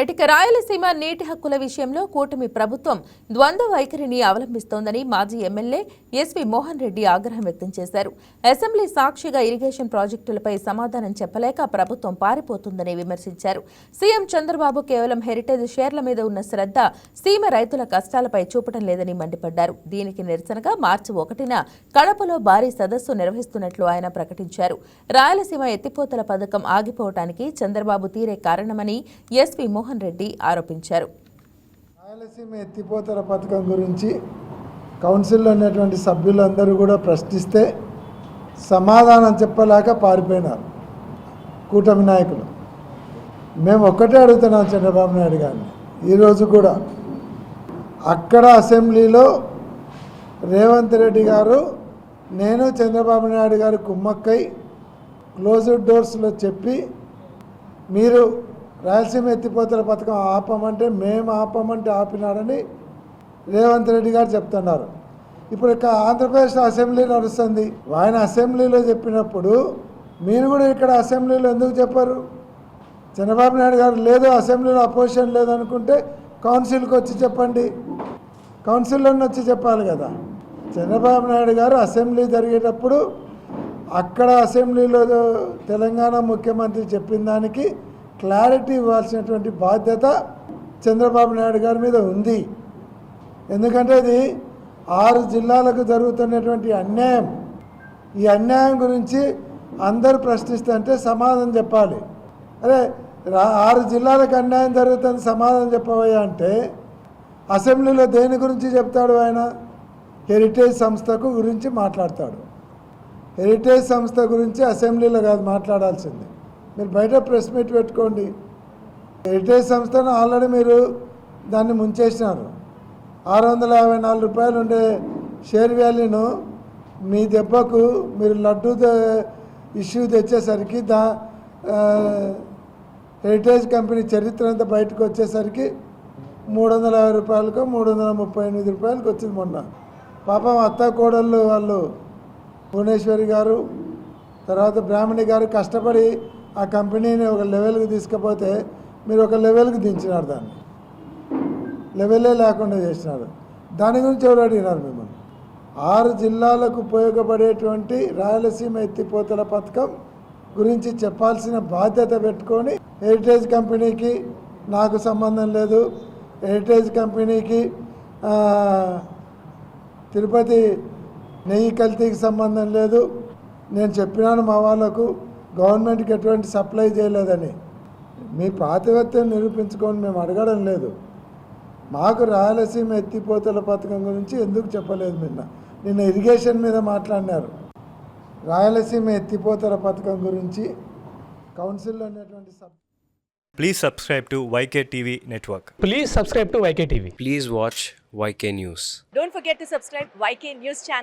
రైటిక రాయలసీమ నీటి హక్కుల విషయంలో కూటమి ప్రభుత్వం ద్వంద్వ వైఖరిని అవలంబిస్తోందని మాజీ ఎమ్మెల్యే ఎస్వి మోహన్ రెడ్డి ఆగ్రహం వ్యక్తం చేశారు. అసెంబ్లీ సాక్షిగా ఇరిగేషన్ ప్రాజెక్టులపై సమాధానం చెప్పలేక ప్రభుత్వం పారిపోతుందని విమర్శించారు. సీఎం చంద్రబాబు కేవలం హెరిటేజ్ షేర్ల మీద ఉన్న శ్రద్ధ సీమ రైతుల కష్టాలపై చూపడం లేదని మండిపడ్డారు. దీనికి నిరసనగా మార్చి 1న కడపలో భారీ సదస్సు నిర్వహిస్తున్నట్లు ఆయన ప్రకటించారు. రాయలసీమ ఎత్తిపోతల పథకం ఆగిపోవటానికి చంద్రబాబు తీరే కారణమని ఎస్వి మోహన్ రెడ్డి ఆరోపించారు. రాయలసీమ ఎత్తిపోతల పథకం గురించి కౌన్సిల్లో ఉన్నటువంటి సభ్యులందరూ కూడా ప్రశ్నిస్తే సమాధానం చెప్పలేక పారిపోయినారు కూటమి నాయకులు. మేము ఒక్కటే అడుగుతున్నాం చంద్రబాబు నాయుడు గారిని, ఈరోజు కూడా అక్కడ అసెంబ్లీలో రేవంత్ రెడ్డి గారు నేను చంద్రబాబు నాయుడు గారు కుమ్మక్కై క్లోజ్డ్ డోర్స్లో చెప్పి మీరు రాయలసీమ ఎత్తిపోతల పథకం ఆపమంటే మేము ఆపమంటే ఆపినారని రేవంత్ రెడ్డి గారు చెప్తున్నారు. ఇప్పుడు ఇక్కడ ఆంధ్రప్రదేశ్ అసెంబ్లీ నడుస్తుంది. ఆయన అసెంబ్లీలో చెప్పినప్పుడు మీరు కూడా ఇక్కడ అసెంబ్లీలో ఎందుకు చెప్పారు? చంద్రబాబు నాయుడు గారు లేదు అసెంబ్లీలో అపోజిషన్ లేదనుకుంటే కౌన్సిల్కి వచ్చి చెప్పండి, కౌన్సిల్లోనే వచ్చి చెప్పాలి కదా. చంద్రబాబు నాయుడు గారు అసెంబ్లీ జరిగేటప్పుడు అక్కడ అసెంబ్లీలో తెలంగాణ ముఖ్యమంత్రి చెప్పిన దానికి క్లారిటీ ఇవ్వాల్సినటువంటి బాధ్యత చంద్రబాబు నాయుడు గారి మీద ఉంది. ఎందుకంటే ఇది 6 జిల్లాలకు జరుగుతున్నటువంటి అన్యాయం. ఈ అన్యాయం గురించి అందరూ ప్రశ్నిస్తుంటే సమాధానం చెప్పాలి. అరే 6 జిల్లాలకు అన్యాయం జరుగుతుంది సమాధానం చెప్పబోయా అంటే అసెంబ్లీలో దేని గురించి చెప్తాడు? ఆయన హెరిటేజ్ సంస్థకు గురించి మాట్లాడతాడు. హెరిటేజ్ సంస్థ గురించి అసెంబ్లీలో కాదు మాట్లాడాల్సింది. మీరు బయట ప్రెస్ మీట్ పెట్టుకోండి. హెరిటేజ్ సంస్థను ఆల్రెడీ మీరు దాన్ని ముంచేసినారు. 654 రూపాయలు ఉండే షేర్ వాల్యూను మీ దెబ్బకు మీరు లడ్డూ ఇష్యూ తెచ్చేసరికి హెరిటేజ్ కంపెనీ చరిత్ర అంతా బయటకు వచ్చేసరికి 350 రూపాయలకు 338 రూపాయలకు వచ్చింది మొన్న. పాపం అత్త కోడళ్ళు వాళ్ళు భువనేశ్వరి గారు తర్వాత బ్రాహ్మణి గారు కష్టపడి ఆ కంపెనీని ఒక లెవెల్కి తీసుకపోతే మీరు ఒక లెవెల్కి దించినారు, దాన్ని లెవెలే లేకుండా చేసినారు. దాని గురించి ఎవరు అడిగినారు మిమ్మల్ని? 6 జిల్లాలకు ఉపయోగపడేటువంటి రాయలసీమ ఎత్తిపోతల పథకం గురించి చెప్పాల్సిన బాధ్యత పెట్టుకొని హెరిటేజ్ కంపెనీకి నాకు సంబంధం లేదు, హెరిటేజ్ కంపెనీకి తిరుపతి నెయ్యి కల్తీకి సంబంధం లేదు, నేను చెప్పినాను మా వాళ్ళకు గవర్నమెంట్కి ఎటువంటి సప్లై చేయలేదని. మీ ప్రాతిపత్యం నిరూపించుకొని మేము అడగడం లేదు. మాకు రాయలసీమ ఎత్తిపోతల పథకం గురించి ఎందుకు చెప్పలేదు? నిన్న ఇరిగేషన్ మీద మాట్లాడినారు. రాయలసీమ ఎత్తిపోతల పథకం గురించి కౌన్సిల్లో ఉన్నటువంటి Please subscribe to YK TV Network. Please subscribe to YK TV. Please watch YK News. Don't forget to subscribe YK News channel